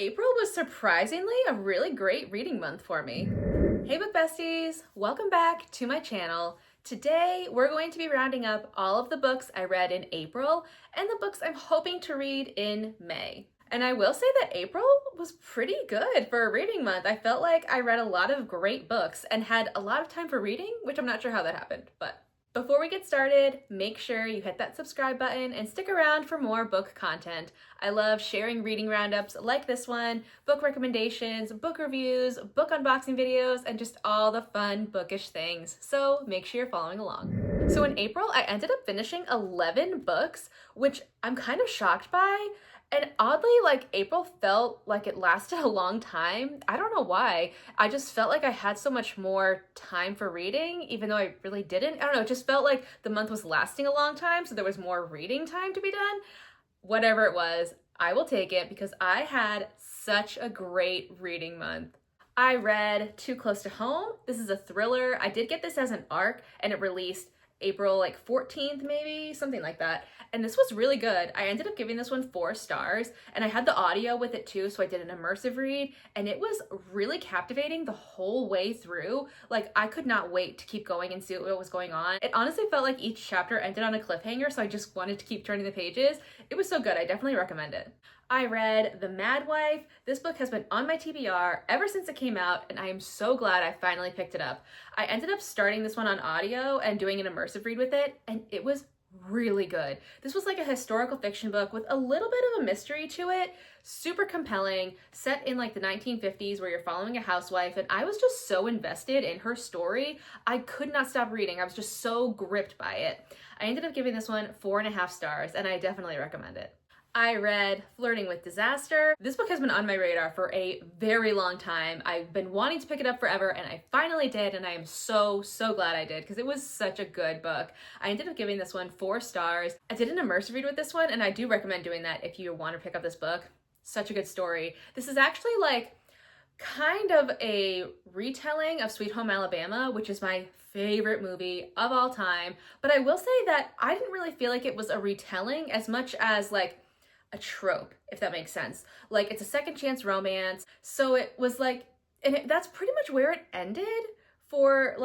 April was surprisingly a really great reading month for me. Hey book besties, welcome back to my channel. Today we're going to be rounding up all of the books I read in April and the books I'm hoping to read in May. And I will say that April was pretty good for a reading month. I felt like I read a lot of great books and had a lot of time for reading, which I'm not sure how that happened, but before we get started, make sure you hit that subscribe button and stick around for more book content. I love sharing reading roundups like this one, book recommendations, book reviews, book unboxing videos, and just all the fun bookish things. So make sure you're following along. So in April, I ended up finishing 11 books, which I'm kind of shocked by. And oddly, April felt like it lasted a long time. I don't know why. I just felt like I had so much more time for reading, even though I really didn't. I don't know, it just felt like the month was lasting a long time, so there was more reading time to be done. Whatever it was, I will take it because I had such a great reading month. I read Too Close to Home. This is a thriller. I did get this as an ARC and it released April 14th, maybe, something like that. And this was really good. I ended up giving this one 4 stars, and I had the audio with it too, so I did an immersive read, and it was really captivating the whole way through. I could not wait to keep going and see what was going on. It honestly felt like each chapter ended on a cliffhanger, so I just wanted to keep turning the pages. It was so good. I definitely recommend it. I read The Mad Wife. This book has been on my TBR ever since it came out, and I am so glad I finally picked it up. I ended up starting this one on audio and doing an immersive read with it, and it was really good. This was like a historical fiction book with a little bit of a mystery to it, super compelling, set in the 1950s where you're following a housewife, and I was just so invested in her story. I could not stop reading. I was just so gripped by it. I ended up giving this one 4.5 stars, and I definitely recommend it. I read Flirting with Disaster. This book has been on my radar for a very long time. I've been wanting to pick it up forever, and I finally did, and I am so glad I did because it was such a good book. I ended up giving this one 4 stars. I did an immersive read with this one, and I do recommend doing that if you want to pick up this book. Such a good story. This is actually kind of a retelling of Sweet Home Alabama, which is my favorite movie of all time. But I will say that I didn't really feel like it was a retelling as much as a trope, if that makes sense. It's a second chance romance. So it was that's pretty much where it ended for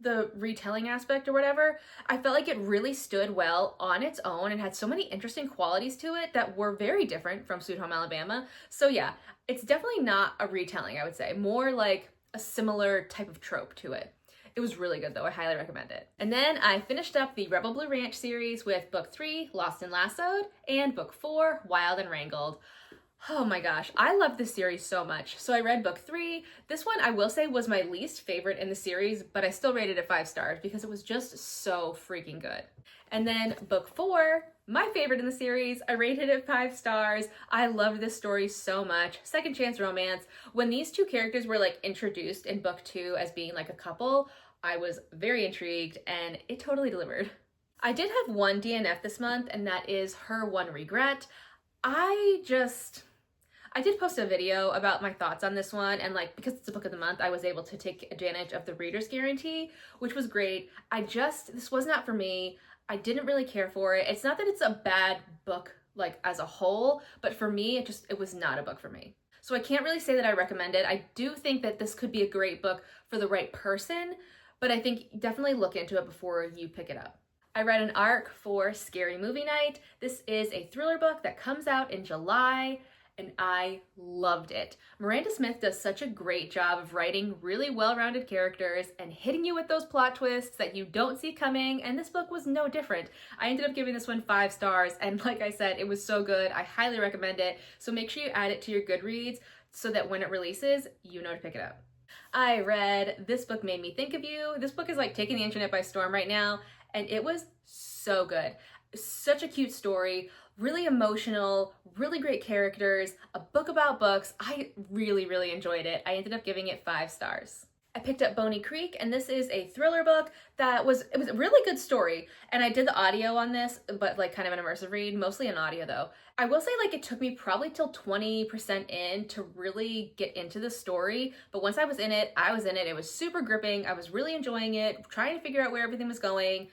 the retelling aspect or whatever. I felt like it really stood well on its own and had so many interesting qualities to it that were very different from Sweet Home Alabama. So yeah, it's definitely not a retelling, I would say. More like a similar type of trope to it. It was really good though, I highly recommend it. And then I finished up the Rebel Blue Ranch series with book 3, Lost and Lassoed, and book 4, Wild and Wrangled. Oh my gosh, I love this series so much. So I read book 3. This one I will say was my least favorite in the series, but I still rated it 5 stars because it was just so freaking good. And then book 4, my favorite in the series, I rated it 5 stars. I loved this story so much. Second chance romance. When these two characters were introduced in book 2 as being a couple, I was very intrigued and it totally delivered. I did have one DNF this month, and that is Her One Regret. I did post a video about my thoughts on this one, and because it's a book of the month, I was able to take advantage of the reader's guarantee, which was great. This was not for me. I didn't really care for it. It's not that it's a bad book as a whole, but for me, it was not a book for me. So I can't really say that I recommend it. I do think that this could be a great book for the right person, but I think definitely look into it before you pick it up. I read an ARC for Scary Movie Night. This is a thriller book that comes out in July, and I loved it. Miranda Smith does such a great job of writing really well-rounded characters and hitting you with those plot twists that you don't see coming, and this book was no different. I ended up giving this one 5 stars, and like I said, it was so good. I highly recommend it, so make sure you add it to your Goodreads so that when it releases, you know to pick it up. I read This Book Made Me Think of You. This book is taking the internet by storm right now, and it was so good. Such a cute story, really emotional, really great characters, a book about books. I really enjoyed it. I ended up giving it 5 stars. I picked up Boney Creek, and this is a thriller book it was a really good story, and I did the audio on this, but kind of an immersive read, mostly an audio though. I will say it took me probably till 20% in to really get into the story, but once I was in it, I was in it. It was super gripping. I was really enjoying it, trying to figure out where everything was going.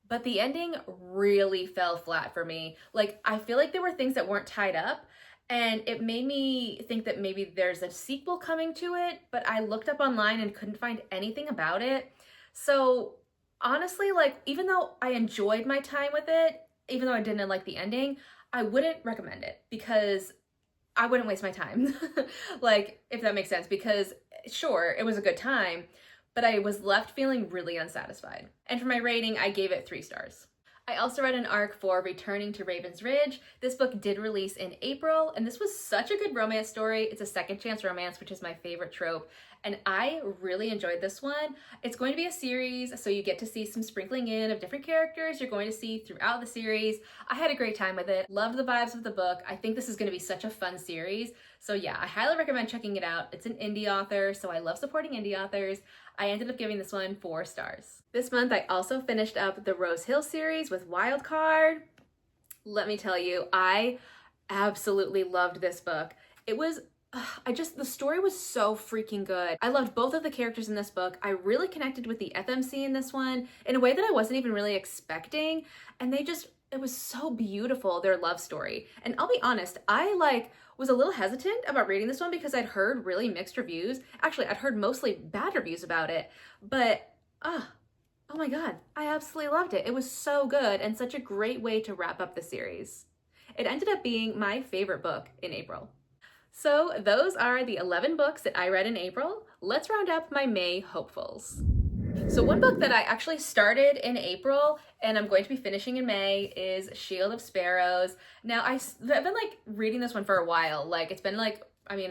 But the ending really fell flat for me. I feel like there were things that weren't tied up, And it made me think that maybe there's a sequel coming to it, but I looked up online and couldn't find anything about it. So honestly, like, even though I enjoyed my time with it, even though I didn't like the ending, I wouldn't recommend it because I wouldn't waste my time. Like, if that makes sense, because sure, it was a good time, but I was left feeling really unsatisfied. And for my rating, I gave it 3 stars. I also read an arc for Returning to Raven's Ridge. This book did release in April, and this was such a good romance story. It's a second chance romance, which is my favorite trope, and I really enjoyed this one. It's going to be a series, so you get to see some sprinkling in of different characters you're going to see throughout the series. I had a great time with it. Loved the vibes of the book. I think this is going to be such a fun series. So yeah, I highly recommend checking it out. It's an indie author, so I love supporting indie authors. I ended up giving this one 4 stars. This month, I also finished up the Rose Hill series with Wildcard. Let me tell you, I absolutely loved this book. It was, the story was so freaking good. I loved both of the characters in this book. I really connected with the FMC in this one in a way that I wasn't even really expecting. And it was so beautiful, their love story. And I'll be honest, I was a little hesitant about reading this one because I'd heard really mixed reviews. Actually, I'd heard mostly bad reviews about it, but oh my God, I absolutely loved it. It was so good and such a great way to wrap up the series. It ended up being my favorite book in April. So those are the 11 books that I read in April. Let's round up my May hopefuls. So one book that I actually started in April and I'm going to be finishing in May is Shield of Sparrows. Now I've been reading this one for a while. It's been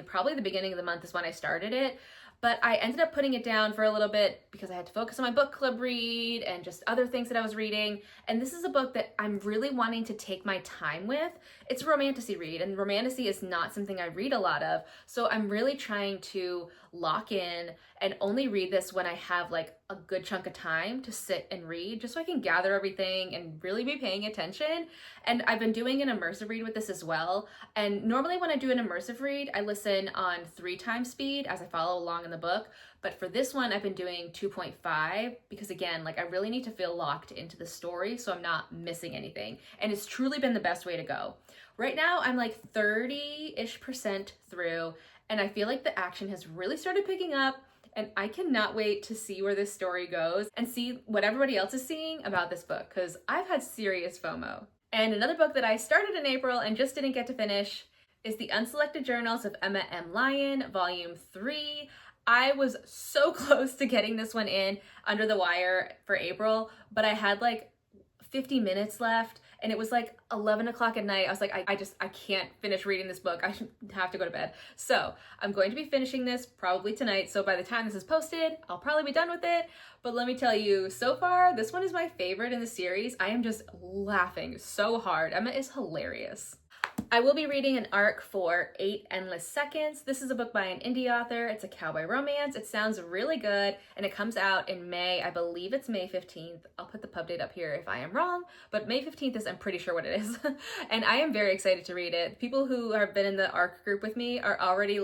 probably the beginning of the month is when I started it. But I ended up putting it down for a little bit because I had to focus on my book club read and just other things that I was reading. And this is a book that I'm really wanting to take my time with. It's a romantasy read, and romantasy is not something I read a lot of. So I'm really trying to lock in and only read this when I have a good chunk of time to sit and read, just so I can gather everything and really be paying attention. And I've been doing an immersive read with this as well. And normally when I do an immersive read, I listen on 3 times speed as I follow along in the book. But for this one, I've been doing 2.5 because again, I really need to feel locked into the story so I'm not missing anything. And it's truly been the best way to go. Right now, I'm 30-ish% through, and I feel like the action has really started picking up, and I cannot wait to see where this story goes and see what everybody else is seeing about this book because I've had serious FOMO. And another book that I started in April and just didn't get to finish is The Unselected Journals of Emma M. Lyon, Volume 3. I was so close to getting this one in under the wire for April, but I had 50 minutes left and it was 11 o'clock at night. I was like, I can't finish reading this book. I have to go to bed. So I'm going to be finishing this probably tonight. So by the time this is posted, I'll probably be done with it. But let me tell you, so far, this one is my favorite in the series. I am just laughing so hard. Emma is hilarious. I will be reading an arc for 8 Endless Seconds. This is a book by an indie author. It's a cowboy romance. It sounds really good, and it comes out in May. I believe it's May 15th. I'll put the pub date up here if I am wrong, but May 15th is, I'm pretty sure what it is. And I am very excited to read it. People who have been in the arc group with me are already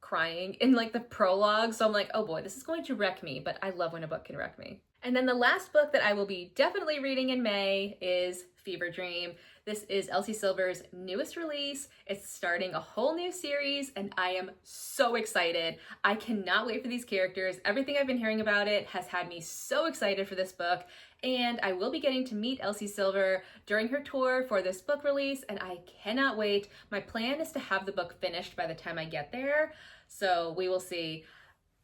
crying in the prologue, so I'm like, oh boy, this is going to wreck me, but I love when a book can wreck me. And then the last book that I will be definitely reading in May is Fever Dream. This is Elsie Silver's newest release. It's starting a whole new series and I am so excited. I cannot wait for these characters. Everything I've been hearing about it has had me so excited for this book, and I will be getting to meet Elsie Silver during her tour for this book release, and I cannot wait. My plan is to have the book finished by the time I get there, so we will see.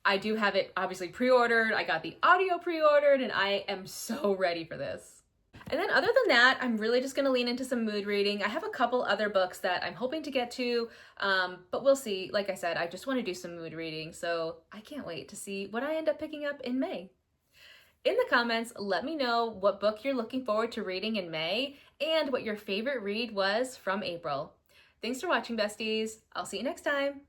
I do have it obviously pre-ordered. I got the audio pre-ordered and I am so ready for this. And then other than that, I'm really just going to lean into some mood reading. I have a couple other books that I'm hoping to get to, but we'll see. Like I said, I just want to do some mood reading, so I can't wait to see what I end up picking up in May. In the comments, let me know what book you're looking forward to reading in May and what your favorite read was from April. Thanks for watching, besties. I'll see you next time.